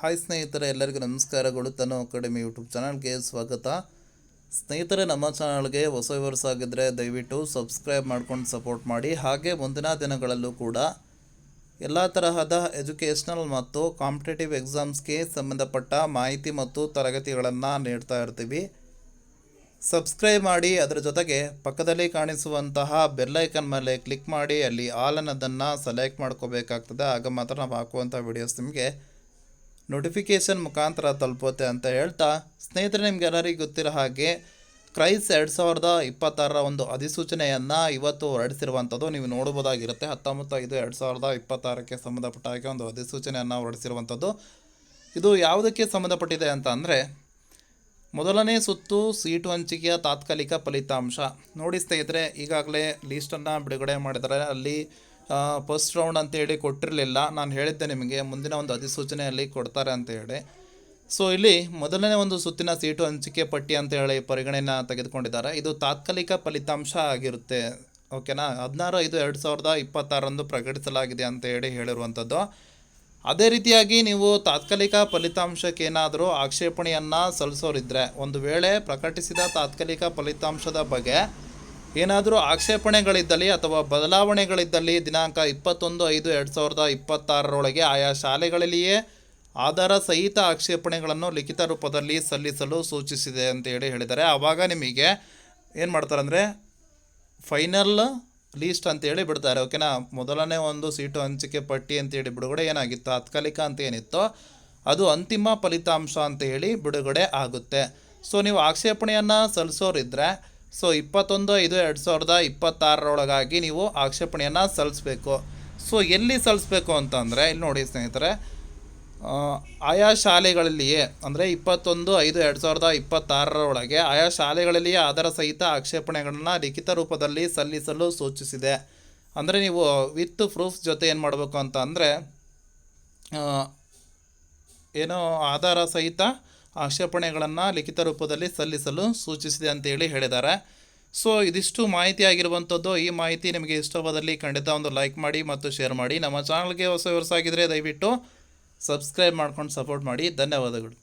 Hi ಸ್ನೇಹಿತರೆ, ಎಲ್ಲರಿಗೂ ನಮಸ್ಕಾರಗಳು. ತನು ಅಕಾಡೆಮಿ ಯೂಟ್ಯೂಬ್ ಚಾನಲ್ಗೆ ಸ್ವಾಗತ. ಸ್ನೇಹಿತರೆ, ನಮ್ಮ ಚಾನಲ್ಗೆ ಹೊಸ ವ್ಯೂವರ್ಸ್ ಆಗಿದ್ದರೆ ದಯವಿಟ್ಟು ಸಬ್ಸ್ಕ್ರೈಬ್ ಮಾಡ್ಕೊಂಡು ಸಪೋರ್ಟ್ ಮಾಡಿ. ಹಾಗೆ ಮುಂದಿನ ದಿನಗಳಲ್ಲೂ ಕೂಡ ಎಲ್ಲ ತರಹದ ಎಜುಕೇಷ್ನಲ್ ಮತ್ತು ಕಾಂಪಿಟೇಟಿವ್ ಎಕ್ಸಾಮ್ಸ್ಗೆ ಸಂಬಂಧಪಟ್ಟ ಮಾಹಿತಿ ಮತ್ತು ತರಗತಿಗಳನ್ನು ನೀಡ್ತಾ ಇರ್ತೀವಿ. ಸಬ್ಸ್ಕ್ರೈಬ್ ಮಾಡಿ, ಅದರ ಜೊತೆಗೆ ಪಕ್ಕದಲ್ಲಿ ಕಾಣಿಸುವಂತಹ ಬೆಲ್ಲೈಕನ್ ಮೇಲೆ ಕ್ಲಿಕ್ ಮಾಡಿ ಅಲ್ಲಿ ಆಲ್ ಅನ್ನೋದನ್ನು ಸೆಲೆಕ್ಟ್ ಮಾಡ್ಕೋಬೇಕಾಗ್ತದೆ. ಆಗ ಮಾತ್ರ ನಾವು ಹಾಕುವಂಥ ವಿಡಿಯೋಸ್ ನಿಮಗೆ ನೋಟಿಫಿಕೇಷನ್ ಮುಖಾಂತರ ತಲುಪುತ್ತೆ ಅಂತ ಹೇಳ್ತಾ, ಸ್ನೇಹಿತರೆ, ನಿಮಗೆಲ್ಲರಿಗೂ ಗೊತ್ತಿರೋ ಹಾಗೆ ಕ್ರೈಸ್ 2026 ಒಂದು ಅಧಿಸೂಚನೆಯನ್ನು ಇವತ್ತು ಹೊರಡಿಸಿರುವಂಥದ್ದು ನೀವು ನೋಡ್ಬೋದಾಗಿರುತ್ತೆ. 19/5/2026ಕ್ಕೆ ಸಂಬಂಧಪಟ್ಟ ಹಾಗೆ ಒಂದು ಅಧಿಸೂಚನೆಯನ್ನು ಹೊರಡಿಸಿರುವಂಥದ್ದು. ಇದು ಯಾವುದಕ್ಕೆ ಸಂಬಂಧಪಟ್ಟಿದೆ ಅಂತ ಅಂದರೆ, ಮೊದಲನೇ ಸುತ್ತು ಸೀಟು ಹಂಚಿಕೆಯ ತಾತ್ಕಾಲಿಕ ಫಲಿತಾಂಶ. ನೋಡಿ ಸ್ನೇಹಿತರೆ, ಈಗಾಗಲೇ ಲೀಸ್ಟನ್ನು ಬಿಡುಗಡೆ ಮಾಡಿದ್ದಾರೆ. ಅಲ್ಲಿ ಫಸ್ಟ್ ರೌಂಡ್ ಅಂತೇಳಿ ಕೊಟ್ಟಿರಲಿಲ್ಲ. ನಾನು ಹೇಳಿದ್ದೆ ನಿಮಗೆ ಮುಂದಿನ ಒಂದು ಅಧಿಸೂಚನೆಯಲ್ಲಿ ಕೊಡ್ತಾರೆ ಅಂತ ಹೇಳಿ. ಸೊ ಇಲ್ಲಿ ಮೊದಲನೇ ಒಂದು ಸುತ್ತಿನ ಸೀಟು ಹಂಚಿಕೆ ಪಟ್ಟಿ ಅಂತ ಹೇಳಿ ಪರಿಗಣನೆಯನ್ನು ತೆಗೆದುಕೊಂಡಿದ್ದಾರೆ. ಇದು ತಾತ್ಕಾಲಿಕ ಫಲಿತಾಂಶ ಆಗಿರುತ್ತೆ. ಓಕೆನಾ. 16/5/2026 ಪ್ರಕಟಿಸಲಾಗಿದೆ ಅಂತ ಹೇಳಿರುವಂಥದ್ದು. ಅದೇ ರೀತಿಯಾಗಿ ನೀವು ತಾತ್ಕಾಲಿಕ ಫಲಿತಾಂಶಕ್ಕೆ ಏನಾದರೂ ಆಕ್ಷೇಪಣೆಯನ್ನು ಸಲ್ಲಿಸೋರಿದ್ದರೆ, ಒಂದು ವೇಳೆ ಪ್ರಕಟಿಸಿದ ತಾತ್ಕಾಲಿಕ ಫಲಿತಾಂಶದ ಬಗ್ಗೆ ಏನಾದರೂ ಆಕ್ಷೇಪಣೆಗಳಿದ್ದಲ್ಲಿ ಅಥವಾ ಬದಲಾವಣೆಗಳಿದ್ದಲ್ಲಿ ದಿನಾಂಕ 21/5/2026 ಆಯಾ ಶಾಲೆಗಳಲ್ಲಿಯೇ ಆಧಾರ ಸಹಿತ ಆಕ್ಷೇಪಣೆಗಳನ್ನು ಲಿಖಿತ ರೂಪದಲ್ಲಿ ಸಲ್ಲಿಸಲು ಸೂಚಿಸಿದೆ ಅಂತೇಳಿ ಹೇಳಿದ್ದಾರೆ. ಆವಾಗ ನಿಮಗೆ ಏನು ಮಾಡ್ತಾರೆ ಅಂದರೆ ಫೈನಲ್ ಲೀಸ್ಟ್ ಅಂತೇಳಿ ಬಿಡ್ತಾರೆ. ಓಕೆನಾ. ಮೊದಲನೇ ಒಂದು ಸೀಟು ಹಂಚಿಕೆ ಪಟ್ಟಿ ಅಂತೇಳಿ ಬಿಡುಗಡೆ ಏನಾಗಿತ್ತು, ತಾತ್ಕಾಲಿಕ ಅಂತ ಏನಿತ್ತು, ಅದು ಅಂತಿಮ ಫಲಿತಾಂಶ ಅಂತ ಹೇಳಿ ಬಿಡುಗಡೆ ಆಗುತ್ತೆ. ಸೊ ನೀವು ಆಕ್ಷೇಪಣೆಯನ್ನು ಸಲ್ಲಿಸೋರಿದ್ದರೆ 21/5/2026 ನೀವು ಆಕ್ಷೇಪಣೆಯನ್ನು ಸಲ್ಲಿಸಬೇಕು. ಸೊ ಎಲ್ಲಿ ಸಲ್ಲಿಸಬೇಕು ಅಂತಂದರೆ, ಇಲ್ಲಿ ನೋಡಿ ಸ್ನೇಹಿತರೆ, ಆಯಾ ಶಾಲೆಗಳಲ್ಲಿಯೇ ಅಂದರೆ 21/5/2026 ಆಯಾ ಶಾಲೆಗಳಲ್ಲಿಯೇ ಆಧಾರ ಸಹಿತ ಆಕ್ಷೇಪಣೆಗಳನ್ನು ಲಿಖಿತ ರೂಪದಲ್ಲಿ ಸಲ್ಲಿಸಲು ಸೂಚಿಸಿದೆ. ಅಂದರೆ ನೀವು ವಿತ್ ಪ್ರೂಫ್ ಜೊತೆ ಏನು ಮಾಡಬೇಕು ಅಂತ ಅಂದರೆ, ಏನೋ ಆಧಾರ ಸಹಿತ ಆಕ್ಷೇಪಣೆಗಳನ್ನು ಲಿಖಿತ ರೂಪದಲ್ಲಿ ಸಲ್ಲಿಸಲು ಸೂಚಿಸಿದೆ ಅಂತೇಳಿ ಹೇಳಿದ್ದಾರೆ. ಸೊ ಇದಿಷ್ಟು ಮಾಹಿತಿ ಆಗಿರುವಂಥದ್ದು. ಈ ಮಾಹಿತಿ ನಿಮಗೆ ಇಷ್ಟವಾದಲ್ಲಿ ಖಂಡಿತ ಒಂದು ಲೈಕ್ ಮಾಡಿ ಮತ್ತು ಶೇರ್ ಮಾಡಿ. ನಮ್ಮ ಚಾನಲ್ಗೆ ಹೊಸ ವ್ಯೂವರ್ಸ್ ಆಗಿದ್ದರೆ ದಯವಿಟ್ಟು ಸಬ್ಸ್ಕ್ರೈಬ್ ಮಾಡ್ಕೊಂಡು ಸಪೋರ್ಟ್ ಮಾಡಿ. ಧನ್ಯವಾದಗಳು.